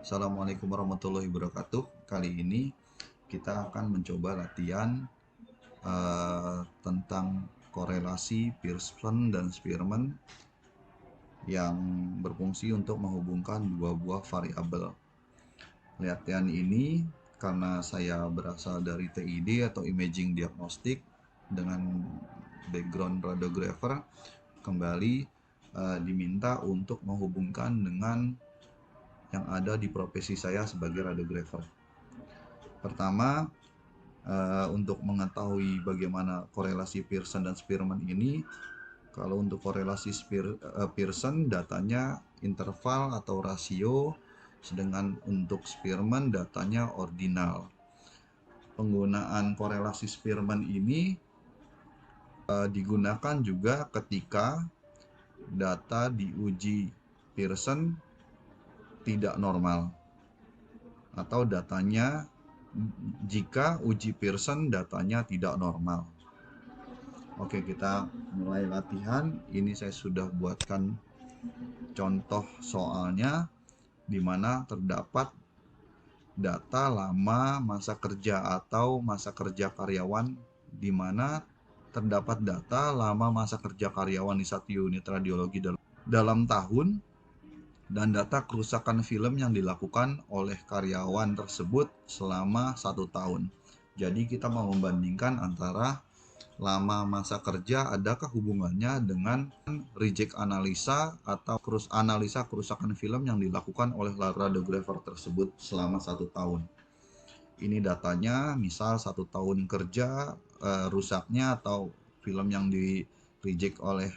Assalamualaikum warahmatullahi wabarakatuh. Kali ini kita akan mencoba latihan tentang korelasi Pearson dan Spearman yang berfungsi untuk menghubungkan dua buah variabel. Latihan ini karena saya berasal dari TID atau Imaging Diagnostic dengan background radiographer, kembali diminta untuk menghubungkan dengan yang ada di profesi saya sebagai radiografer. Pertama, untuk mengetahui bagaimana korelasi Pearson dan Spearman ini, kalau untuk korelasi Pearson datanya interval atau rasio, sedangkan untuk Spearman datanya ordinal. Penggunaan korelasi Spearman ini digunakan juga ketika data diuji Pearson tidak normal, atau datanya jika uji Pearson datanya tidak normal. Oke, kita mulai latihan. Ini saya sudah buatkan contoh soalnya di mana terdapat data lama masa kerja atau masa kerja karyawan, di mana terdapat data lama masa kerja karyawan di satu unit radiologi dalam tahun, dan data kerusakan film yang dilakukan oleh karyawan tersebut selama 1 tahun. Jadi kita mau membandingkan antara lama masa kerja, adakah hubungannya dengan reject analisa atau analisa kerusakan film yang dilakukan oleh radiografer tersebut selama 1 tahun. Ini datanya, misal 1 tahun kerja rusaknya atau film yang di reject oleh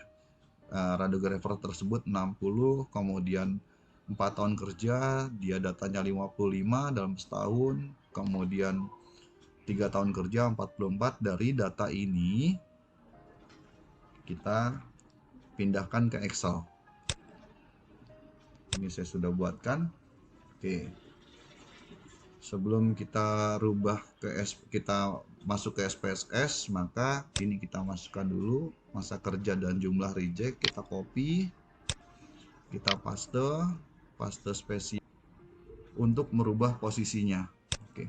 radiografer tersebut 60, kemudian 4 tahun kerja dia datanya 55 dalam setahun, kemudian 3 tahun kerja 44. Dari data ini kita pindahkan ke Excel. Ini saya sudah buatkan. Oke, sebelum kita masuk ke SPSS, maka ini kita masukkan dulu masa kerja dan jumlah reject. Kita copy, kita paste spesial untuk merubah posisinya. Oke,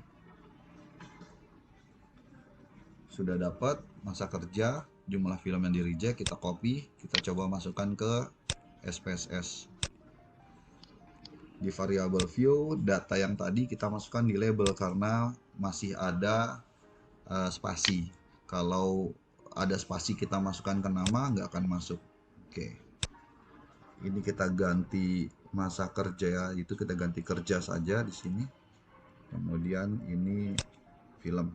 sudah dapat masa kerja, jumlah film yang di reject, kita copy, kita coba masukkan ke SPSS. Di variable view, data yang tadi kita masukkan di label karena masih ada spasi. Kalau ada spasi kita masukkan ke nama, nggak akan masuk. Oke, ini kita ganti masa kerja ya, itu kita ganti kerja saja di sini. Kemudian ini film.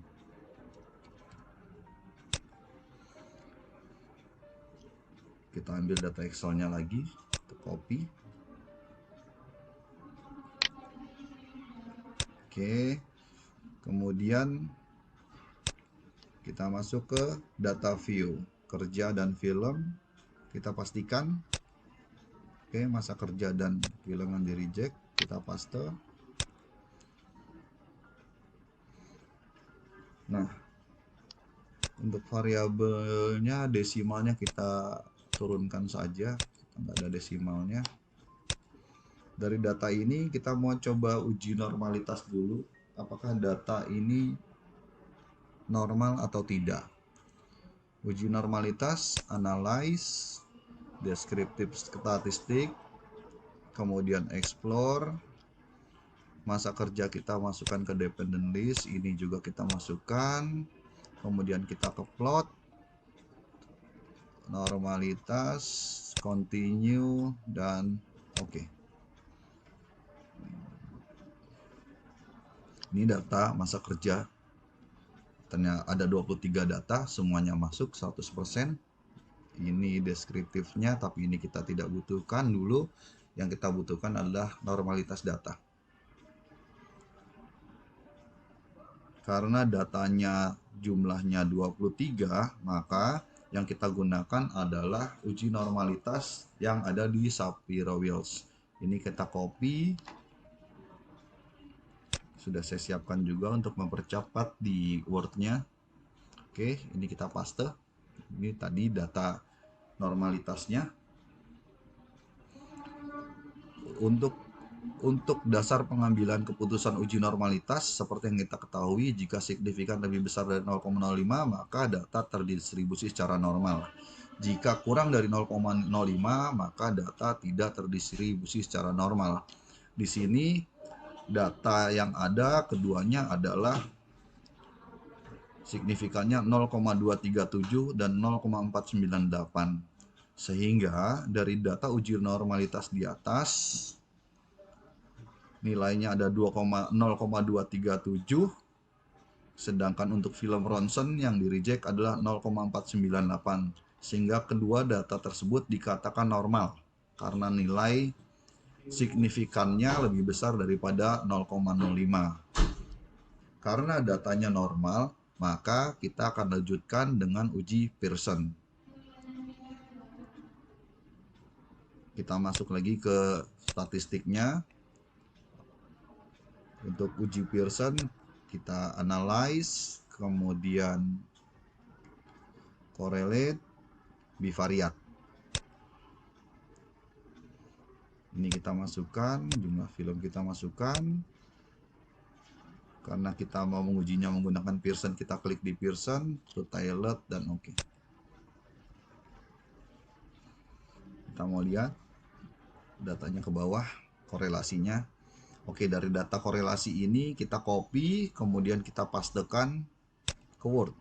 Kita ambil data Excelnya lagi, kita copy. Oke, kemudian kita masuk ke data view, kerja dan film. Kita pastikan, oke, masa kerja dan film yang di reject, kita paste. Nah, untuk variabelnya desimalnya kita turunkan saja, kita nggak ada desimalnya. Dari data ini kita mau coba uji normalitas dulu, apakah data ini normal atau tidak. Uji normalitas, analyze, descriptive statistik, kemudian explore. Masa kerja kita masukkan ke dependent list, ini juga kita masukkan. Kemudian kita ke plot, normalitas, continue, dan oke. Ini data masa kerja. Ternyata ada 23 data, semuanya masuk 100%. Ini deskriptifnya, tapi ini kita tidak butuhkan dulu. Yang kita butuhkan adalah normalitas data. Karena datanya jumlahnya 23, maka yang kita gunakan adalah uji normalitas yang ada di Shapiro Wills. Ini kita copy. Sudah saya siapkan juga untuk mempercepat di Word-nya. Oke, ini kita paste. Ini tadi data normalitasnya. Untuk Untuk dasar pengambilan keputusan uji normalitas, seperti yang kita ketahui, jika signifikan lebih besar dari 0,05, maka data terdistribusi secara normal. Jika kurang dari 0,05, maka data tidak terdistribusi secara normal. Di sini data yang ada keduanya adalah signifikannya 0,237 dan 0,498. Sehingga dari data uji normalitas di atas, nilainya ada 0,237, sedangkan untuk film ronsen yang di reject adalah 0,498, sehingga kedua data tersebut dikatakan normal karena nilai signifikannya lebih besar daripada 0,05. Karena datanya normal, maka kita akan lanjutkan dengan uji Pearson. Kita masuk lagi ke statistiknya. Untuk uji Pearson, kita analyze, kemudian correlate, bivariate. Ini kita masukkan, jumlah film kita masukkan. Karena kita mau mengujinya menggunakan Pearson, kita klik di Pearson, Tailored, dan oke. Kita mau lihat datanya ke bawah, korelasinya. Oke, dari data korelasi ini kita copy, kemudian kita pastekan ke Word.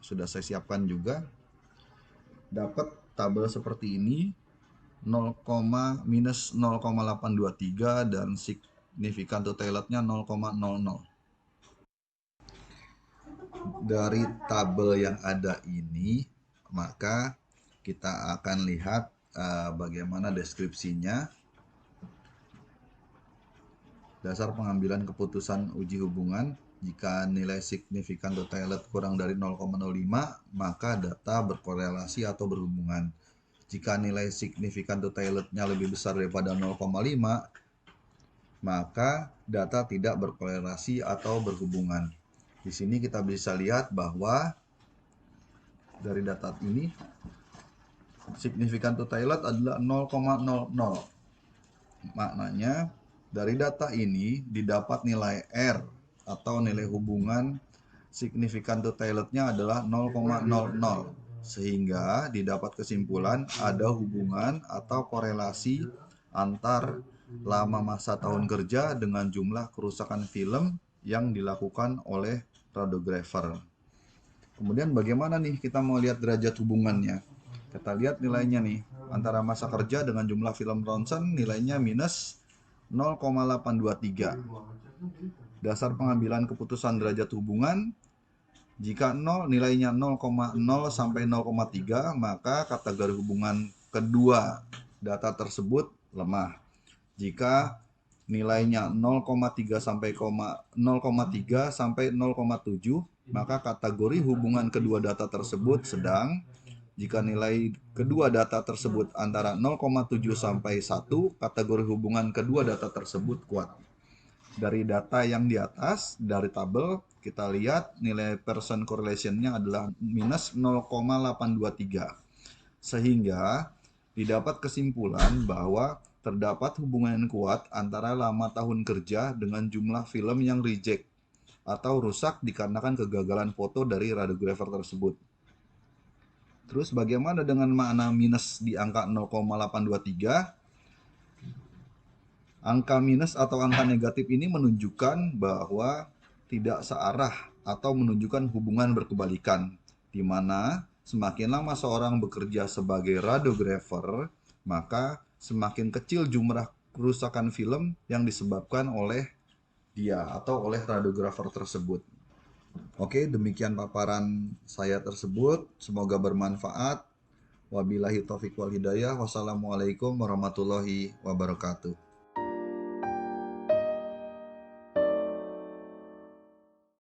Sudah saya siapkan juga. Dapat tabel seperti ini, 0, minus 0,823 dan signifikan to tailorednya 0,00. Dari tabel yang ada ini, maka kita akan lihat bagaimana deskripsinya. Dasar pengambilan keputusan uji hubungan, jika nilai signifikan to tailored kurang dari 0,05, maka data berkorelasi atau berhubungan. Jika nilai signifikan to tailorednya lebih besar daripada 0,5, maka data tidak berkorelasi atau berhubungan. Di sini kita bisa lihat bahwa dari data ini, signifikan to tailored adalah 0,00. Maknanya, dari data ini didapat nilai R atau nilai hubungan signifikan to tailorednya adalah 0,00. Sehingga didapat kesimpulan ada hubungan atau korelasi antar lama masa tahun kerja dengan jumlah kerusakan film yang dilakukan oleh radiografer. Kemudian bagaimana nih kita mau lihat derajat hubungannya? Kita lihat nilainya nih, antara masa kerja dengan jumlah film ronsen nilainya minus 0,823. Dasar pengambilan keputusan derajat hubungan, jika 0 nilainya 0,0 sampai 0,3, maka kategori hubungan kedua data tersebut lemah. Jika nilainya 0,3 sampai 0,7, maka kategori hubungan kedua data tersebut sedang. Jika nilai kedua data tersebut antara 0,7 sampai 1, kategori hubungan kedua data tersebut kuat. Dari data yang di atas, dari tabel, kita lihat nilai Pearson correlation-nya adalah minus 0,823. Sehingga didapat kesimpulan bahwa terdapat hubungan yang kuat antara lama tahun kerja dengan jumlah film yang reject atau rusak dikarenakan kegagalan foto dari radiografer tersebut. Terus bagaimana dengan makna minus di angka 0,823? Angka minus atau angka negatif ini menunjukkan bahwa tidak searah atau menunjukkan hubungan berkebalikan, di mana semakin lama seorang bekerja sebagai radiografer, maka semakin kecil jumlah kerusakan film yang disebabkan oleh dia atau oleh radiografer tersebut. Oke, demikian paparan saya tersebut. Semoga bermanfaat. Wabillahi taufiq wal hidayah. Wassalamualaikum warahmatullahi wabarakatuh.